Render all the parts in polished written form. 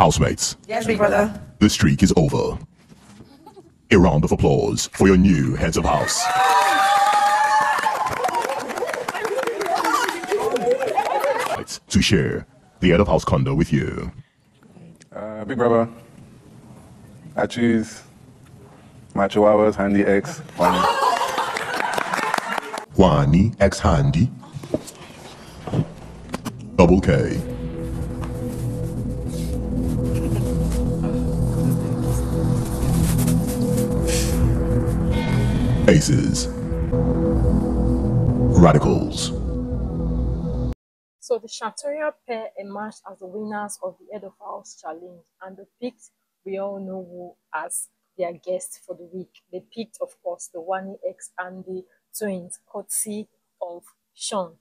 Housemates. Yes, big brother. The streak is over. A round of applause for your new heads of house. To share the head of house condo with you. Big brother, I choose my Chihuahua's Handy X Wanni. Wanni X Handy. Double K. Aces. Radicals. So the Shatoria pair emerged as the winners of the Head of House Challenge, and they picked, we all know who, as their guest for the week. They picked, of course, the Wanni X and the twins, courtesy of Shaun.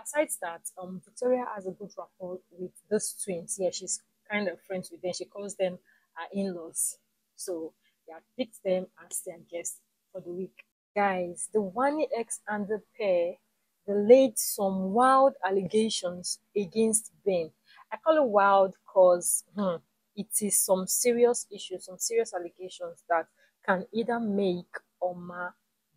Aside that, Victoria has a good rapport with those twins. Yeah, she's kind of friends with them. She calls them her in-laws. So they have picked them as their guest for the week. Guys, the Wanni X and the pair, they laid some wild allegations against Ben. I call it wild because it is some serious issues, some serious allegations that can either make or mar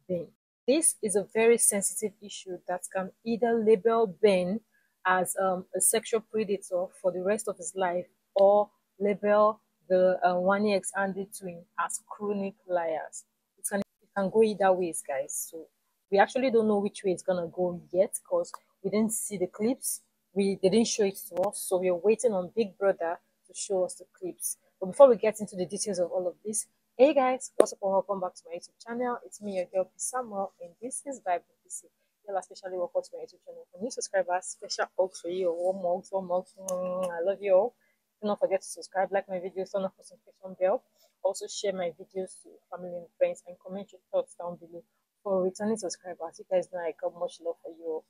Ben. This is a very sensitive issue that can either label Ben as a sexual predator for the rest of his life, or label the Wanni X and the twin as chronic liars. It can go either ways, guys. So we actually don't know which way it's gonna go yet because we didn't see the clips. They didn't show it to us, so we are waiting on Big Brother to show us the clips. But before we get into the details of all of this, hey guys, what's up and welcome back to my YouTube channel. It's me, your girl Samuel, and this is Bible PEACEY. You're especially welcome to my YouTube channel. For new subscribers, special hugs for you, warm hugs. I love you all. Do not forget to subscribe, like my videos, turn on the notification bell. Also share my videos to family and friends, and comment your thoughts down below. For returning subscribers, you guys know I got much love for you.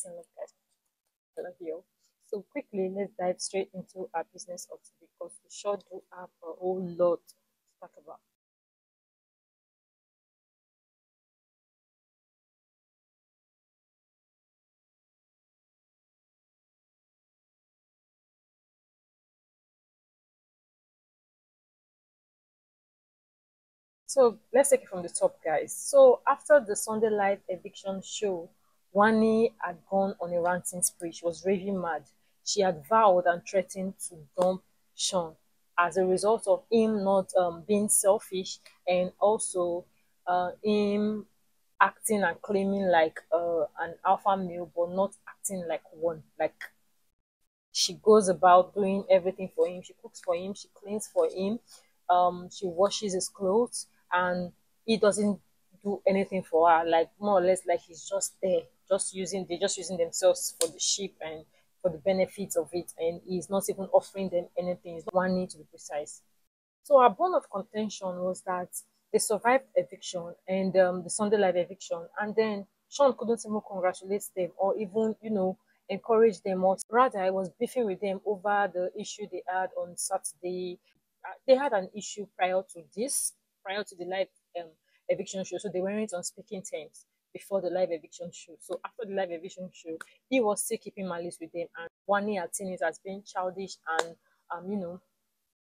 Love, guys. I love you. So quickly, let's dive straight into our business of today because we sure do have a whole lot to talk about. So let's take it from the top, guys. So after the Sunday live eviction show, Wanni had gone on a ranting spree. She was raving mad. She had vowed and threatened to dump Shaun as a result of him not being selfish, and also him acting and claiming like an alpha male, but not acting like one. Like, she goes about doing everything for him. She cooks for him. She cleans for him. She washes his clothes, and he doesn't do anything for her. Like, more or less, like he's just there, they're just using themselves for the sheep and for the benefits of it, and he's not even offering them anything. It's not Wanni, to be precise. So our bone of contention was that they survived eviction and the Sunday live eviction, and then Shaun couldn't even congratulate them or even, encourage them. Or rather, I was beefing with them over the issue they had on Saturday. They had an issue prior to the live eviction show, so they weren't on speaking terms before the live eviction show. So after the live eviction show, he was still keeping malice with them, and Wanni had seen it as being childish and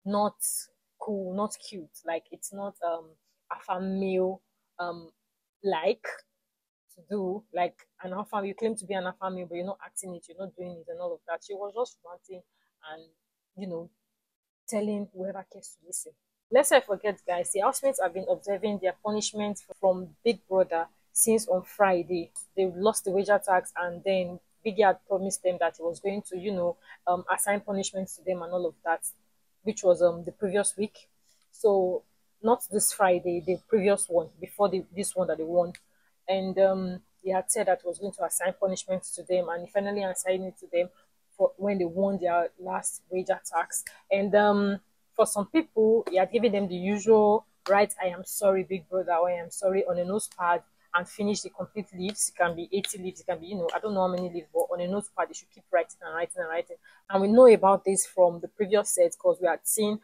not cool, not cute. Like, it's not alpha male like to do. Like, an alpha, you claim to be an alpha male, but you're not acting it, you're not doing it, and all of that. She was just ranting and telling whoever cares to listen. Let's not forget, guys, the housemates have been observing their punishment from Big Brother since on Friday. They lost the wager tax, and then Biggie had promised them that he was going to, assign punishments to them and all of that, which was the previous week. So not this Friday, the previous one, before this one that they won. And he had said that he was going to assign punishments to them, and he finally assigned it to them for when they won their last wager tax. And for some people, he had given them the usual right, I am sorry, Big Brother, or I am sorry, on a notepad, and finish the complete leaves. It can be 80 leaves, it can be, I don't know how many leaves, but on a notepad, they should keep writing and writing and writing. And we know about this from the previous set because we had seen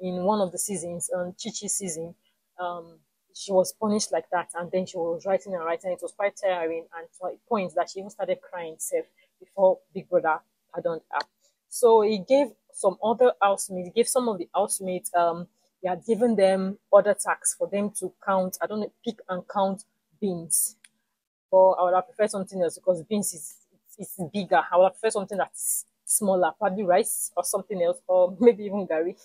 in one of the seasons, Chichi's season, she was punished like that, and then she was writing and writing. It was quite tiring, and to a point that she even started crying herself before Big Brother pardoned her. So he gave some other housemates, gave some of the housemates, he had given them other tasks for them to count, I don't know, pick and count beans. But I would have preferred something else because beans is bigger. I would have preferred something that's smaller, probably rice or something else, or maybe even gari.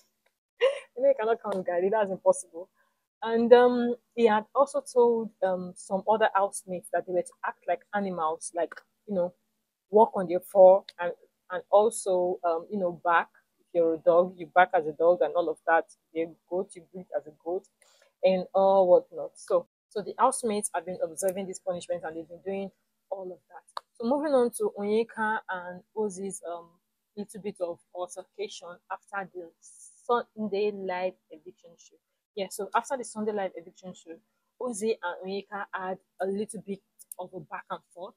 Maybe I cannot count gari, that's impossible. And he had also told some other housemates that they were to act like animals, like, you know, walk on their fur and also, bark. If you're a dog, you bark as a dog and all of that. If you're a goat, you breathe as a goat and all whatnot. So the housemates have been observing this punishment and they've been doing all of that. So moving on to Onyeka and Ozee's little bit of altercation after the Sunday live eviction show. Yeah, so after the Sunday live eviction show, Ozee and Onyeka had a little bit of a back and forth.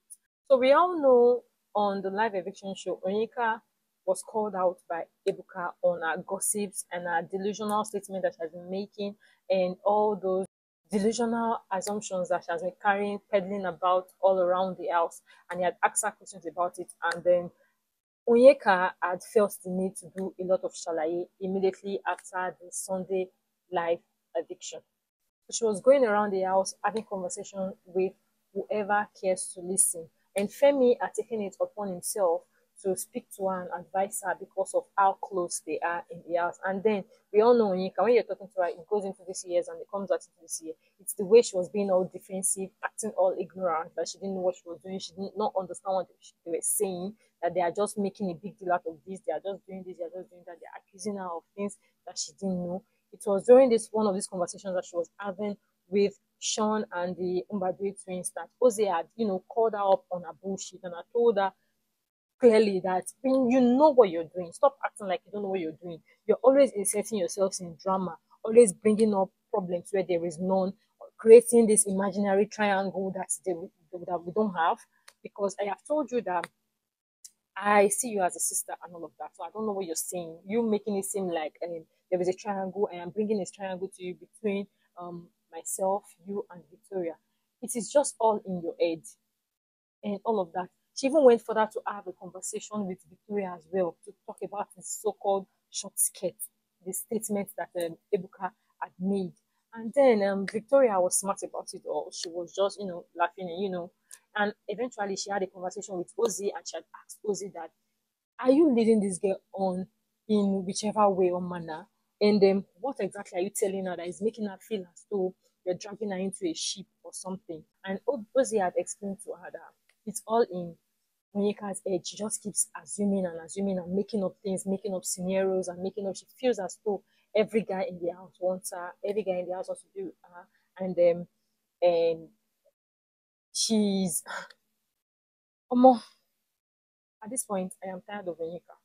So we all know on the live eviction show, Onyeka was called out by Ebuka on her gossips and her delusional statement that she has been making and all those delusional assumptions that she has been carrying, peddling about all around the house. And he had asked her questions about it. And then Onyeka had felt the need to do a lot of shalaye immediately after the Sunday live eviction. So she was going around the house having conversation with whoever cares to listen. And Fairme had taken it upon himself to speak to her and advise her because of how close they are in the house. And then we all know Onyeka, when you're talking to her, it goes into this years and it comes out into this year. It's the way she was being all defensive, acting all ignorant, that she didn't know what she was doing. She did not understand what they were saying, that they are just making a big deal out of this, they are just doing this, they are just doing that, they're accusing her of things that she didn't know. It was during this one of these conversations that she was having with Shaun and the Mbadwe twins that Ozee had, called her up on her bullshit and I told her clearly that when you know what you're doing, stop acting like you don't know what you're doing. You're always inserting yourselves in drama, always bringing up problems where there is none, creating this imaginary triangle that we don't have. Because I have told you that I see you as a sister and all of that. So I don't know what you're saying. You making it seem like there is a triangle and I'm bringing this triangle to you between myself, you, and Victoria. It is just all in your head and all of that. She even went further to have a conversation with Victoria as well to talk about the so-called short skirt, the statement that Ebuka had made. And then Victoria was smart about it all. She was just, laughing and eventually she had a conversation with Ozee and she had asked Ozee that, are you leading this girl on in whichever way or manner? And then what exactly are you telling her that is making her feel as though you're dragging her into a ship or something? And Ozee had explained to her that it's all in Onyeka's head. She just keeps assuming and making up things, making up scenarios and making up. She feels as though every guy in the house wants her, every guy in the house wants to be with her, and she's at this point I am tired of Onyeka.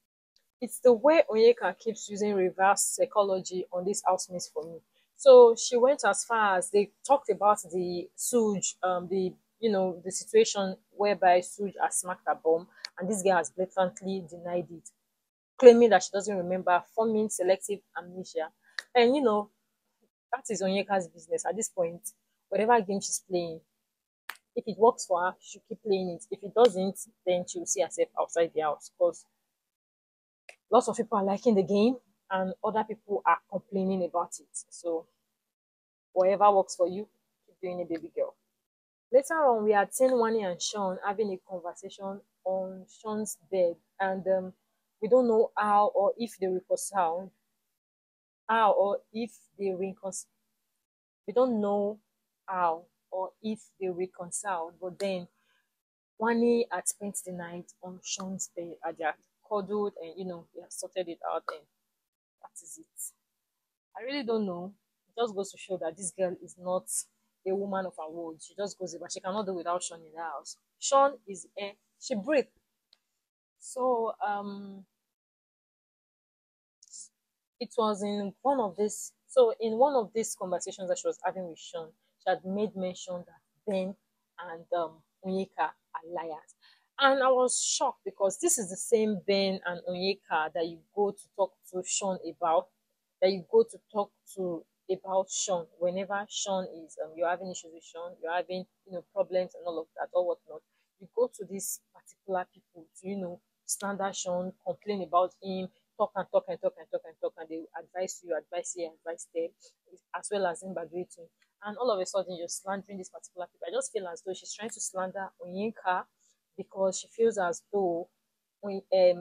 It's the way Onyeka keeps using reverse psychology on these housemates for me. So she went as far as they talked about the Suge, the situation whereby Suge has smacked a bomb and this guy has blatantly denied it, claiming that she doesn't remember, forming selective amnesia. And that is Onyeka's business at this point. Whatever game she's playing, if it works for her, she should keep playing it. If it doesn't, then she'll see herself outside the house because lots of people are liking the game and other people are complaining about it. So whatever works for you, keep doing it, baby girl. Later on, we had seen Wanni and Shaun having a conversation on Shaun's bed, and we don't know how or if they reconciled. We don't know how or if they reconciled, but then Wanni had spent the night on Shaun's bed and they had cuddled and they had sorted it out and that is it. I really don't know. It just goes to show that this girl is not a woman of her word. She just goes but she cannot do without Shaun in the house. Shaun is air. She breathes. So it was in one of these conversations that she was having with Shaun, she had made mention that Ben and Onyeka are liars. And I was shocked because this is the same Ben and Onyeka that you go to talk to Shaun about, about Shaun whenever Shaun is you're having issues with Shaun, you're having problems and all of that or whatnot. You go to these particular people to slander Shaun, complain about him, talk and talk and talk and talk and talk, and they advise you, advise here, advise there, as well as in graduating. And all of a sudden, you're slandering this particular people. I just feel as though she's trying to slander Onyeka because she feels as though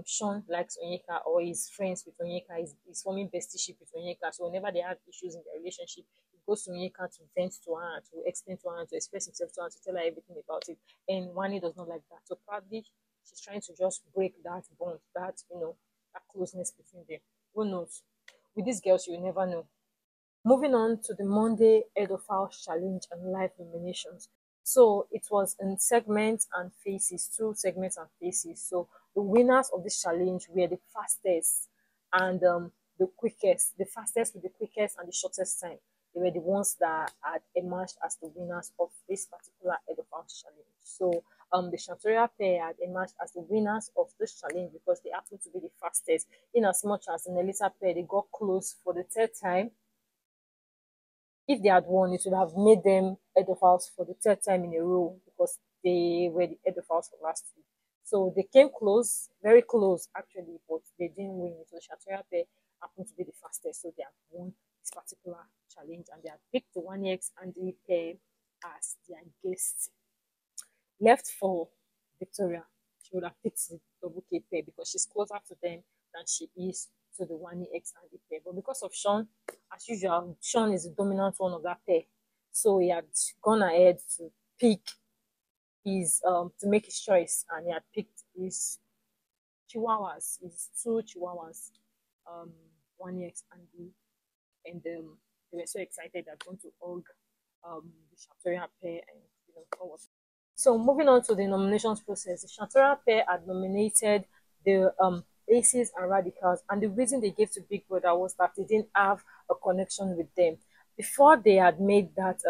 Shaun likes Onyeka or is friends with Onyeka, is forming bestieship with Onyeka. So whenever they have issues in their relationship, it goes to Onyeka to vent to her, to explain to her, to express himself to her, to tell her everything about it. And Wanni does not like that. So probably she's trying to just break that bond, that that closeness between them. Who knows? With these girls, you will never know. Moving on to the Monday Head of House Challenge and live nominations. So it was in segments and faces, 2 segments and faces. So the winners of this challenge were the fastest and the quickest, the fastest with the quickest and the shortest time. They were the ones that had emerged as the winners of this particular Head of House Challenge. So the Shatoria pair had emerged as the winners of this challenge because they happened to be the fastest. In as much as in the later pair, they got close for the 3rd time. If they had won, it would have made them head of house for the 3rd time in a row because they were the head of house for last week. So they came close, very close actually, but they didn't win. So the Shatoria pair happened to be the fastest, so they have won this particular challenge, and they have picked the Wanni and the pair as their guest. Left for Victoria, she would have picked the double K pair because she's closer to them than she is to the Wanni and the pair. But because of Shaun, as usual, Shaun is the dominant one of that pair. So he had gone ahead to pick his to make his choice, and he had picked his chihuahuas, his 2 chihuahuas, Wanni and the, and they were so excited they're going to hug the Shatoria pair and what was. So moving on to the nominations process, the Shatoria pair had nominated the Aces and Radicals, and the reason they gave to Big Brother was that they didn't have a connection with them. Before they had made that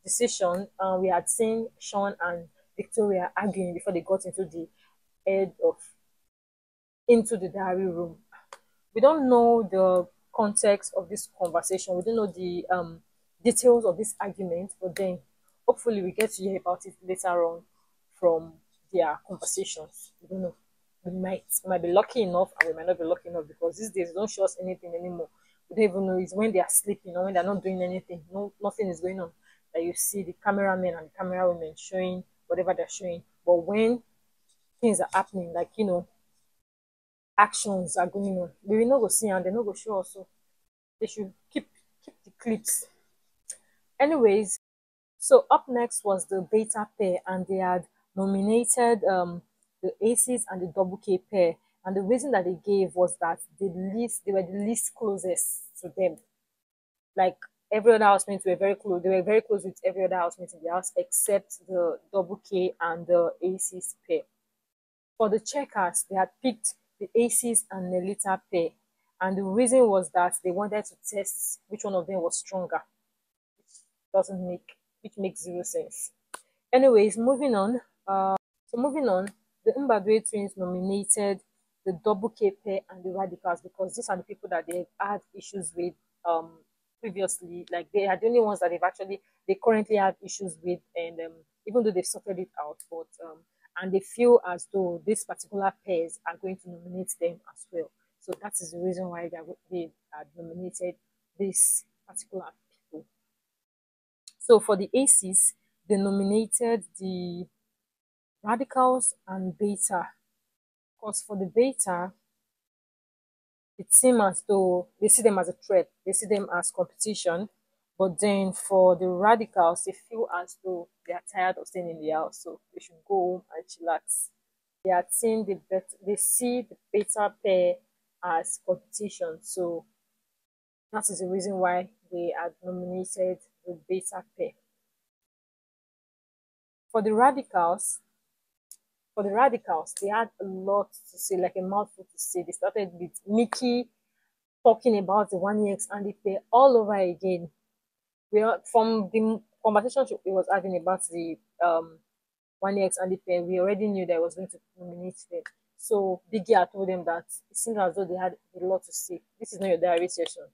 decision, we had seen Shaun and Victoria arguing before they got into the diary room. We don't know the context of this conversation. We don't know the details of this argument, but then hopefully we get to hear about it later on from their conversations. We don't know. We might be lucky enough, and we might not be lucky enough because these days they don't show us anything anymore. We don't even know. It's when they are sleeping or when they're not doing anything. Nothing is going on. That you see the cameramen and the camera women showing whatever they're showing. But when things are happening, like actions are going on, we will not go see and they not go show us. So they should keep the clips. Anyways, so up next was the beta pair, and they had nominated the Aces and the double K pair. And the reason that they gave was that they were the least closest to them. Like every other housemate were very close. They were very close with every other housemate in the house except the double K and the Aces pair. For the checkers, they had picked the Aces and Nelita pair. And the reason was that they wanted to test which one of them was stronger. Which makes zero sense. Anyways, moving on. The Mbadwe twins nominated the double K pair and the Radicals because these are the people that they've had issues with previously. Like they are the only ones that they currently have issues with, and even though they've sorted it out, but and they feel as though these particular pairs are going to nominate them as well. So that is the reason why they had nominated this particular people. So for the Aces, they nominated the Radicals and Beta. Because for the Beta, it seems as though they see them as a threat. They see them as competition. But then for the Radicals, they feel as though they are tired of staying in the house. So they should go home and chillax. They see the Beta pair as competition. So that is the reason why they had nominated the Beta pair. For the Radicals, they had a lot to say, like a mouthful to say. They started with Michky talking about the Wanni and the pair all over again. From the conversation he was having about the Wanni and the pair, we already knew that I was going to nominate them. So Biggie had told them that it seemed as though they had a lot to say. This is not your diary session.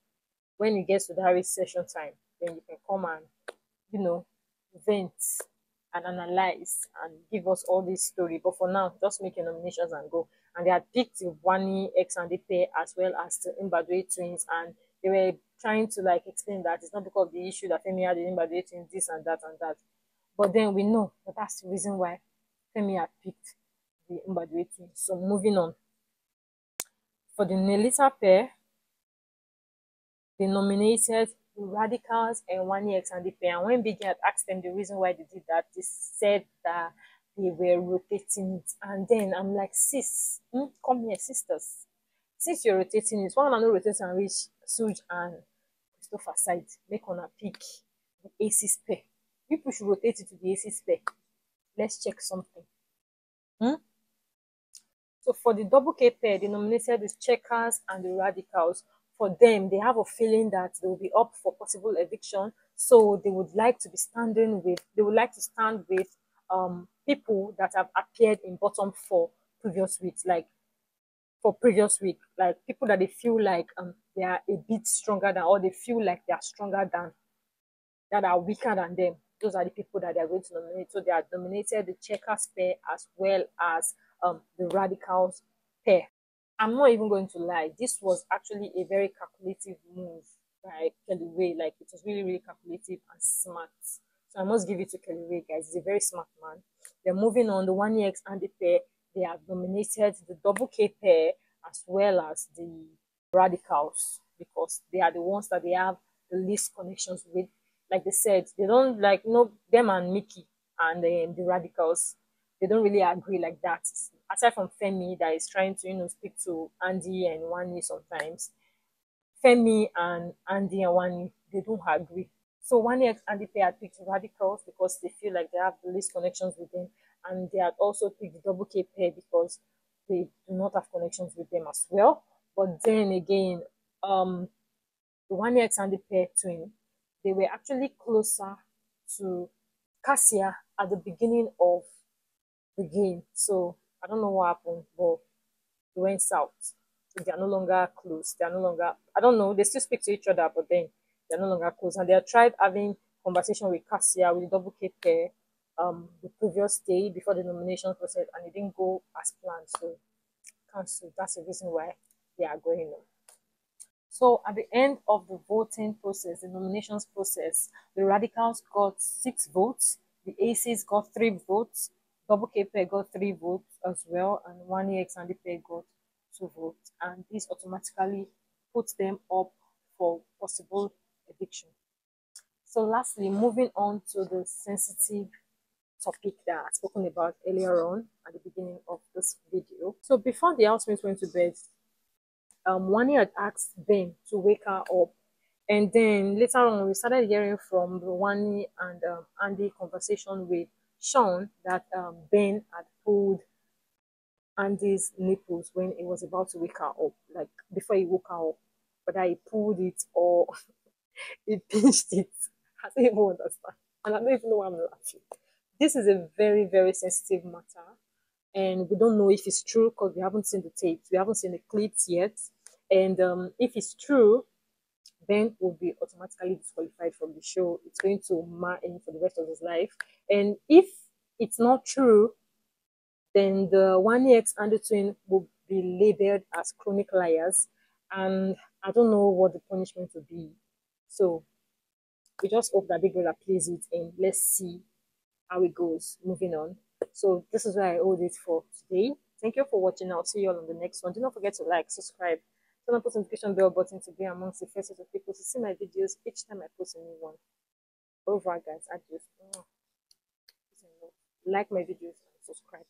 When it gets to diary session time, then you can come and, vent and analyze and give us all this story. But for now, just make your nominations and go. and they had picked the Wanni X and the pair as well as the Mbadwe twins, and they were trying to like explain that it's not because of the issue that Fairme had the Mbadwe twins, this and that and that. But then we know that that's the reason why Fairme had picked the Mbadwe twins. So moving on. For the Nelita pair, they nominated Radicals and Wanni X and the pair. And when Biggie had asked them the reason why they did that, they said that they were rotating it. And then I'm like, sis, come here, sisters. Since you're rotating it, why not rotate and reach Suj and Christopher side? Make on a pick the AC pair. People should rotate it to the AC pair. Let's check something. So for the double K pair, they nominated the Checkers and the Radicals. For them, they have a feeling that they will be up for possible eviction, so they would like to be stand with people that have appeared in bottom 4 previous weeks, like people that they feel like they are a bit stronger than, or they feel like they are stronger than, that are weaker than them. Those are the people that they are going to nominate. So they are nominated the Checkers pair as well as the Radicals pair. I'm not even going to lie. This was actually a very calculative move by Kelly Ray. Like, it was really, really calculative and smart. So I must give it to Kelly Ray, guys. He's a very smart man. They're moving on. The Wanni X and the pair, they have nominated the double K pair as well as the Radicals, because they are the ones that they have the least connections with. Like they said, they don't like, them and Michky and the Radicals, they don't really agree like that. Aside from Fairme that is trying to, speak to Ndi and Wanni sometimes, Fairme and Ndi and Wanni, they don't agree. So Wanni X and the pair had picked Radicals because they feel like they have the least connections with them, and they had also picked the double K pair because they do not have connections with them as well. But then again, the Wanni X and the pair twin, they were actually closer to Cassia at the beginning of the game. So I don't know what happened, but they went south. So they are no longer close. They are no longer, I don't know, they still speak to each other, but then they're no longer close. And they have tried having conversation with Cassia, with the double K pair, the previous day before the nomination process, and it didn't go as planned. So cancelled. That's the reason why they are going on. So at the end of the voting process, the nominations process, the Radicals got 6 votes, the ACs got 3 votes, double K pair got 3 votes as well, and Wanni X and the pair got 2 votes. And this automatically puts them up for possible eviction. So lastly, moving on to the sensitive topic that I spoken about earlier on at the beginning of this video. So before the housemates went to bed, Wanni had asked Ben to wake her up, and then later on we started hearing from the Wanni and Andy conversation with Shaun that Ben had pulled Andy's nipples when he was about to wake her up, like before he woke her up, whether he pulled it or he pinched it. I don't even understand, and I don't even know why I'm laughing. This is a very, very sensitive matter, and we don't know if it's true because we haven't seen the tapes, we haven't seen the clips yet. And if it's true, Ben will be automatically disqualified from the show. It's going to mar him for the rest of his life. And if it's not true, then the Wanni X and the twin will be labeled as chronic liars. And I don't know what the punishment will be. So we just hope that Big Brother plays it, and let's see how it goes. Moving on. So this is where I hold it for today. Thank you for watching. I'll see you all on the next one. Do not forget to like, subscribe, turn on the notification bell button to be amongst the first set of people to see my videos each time I post a new one. Over, guys. Adios. Like my videos and subscribe.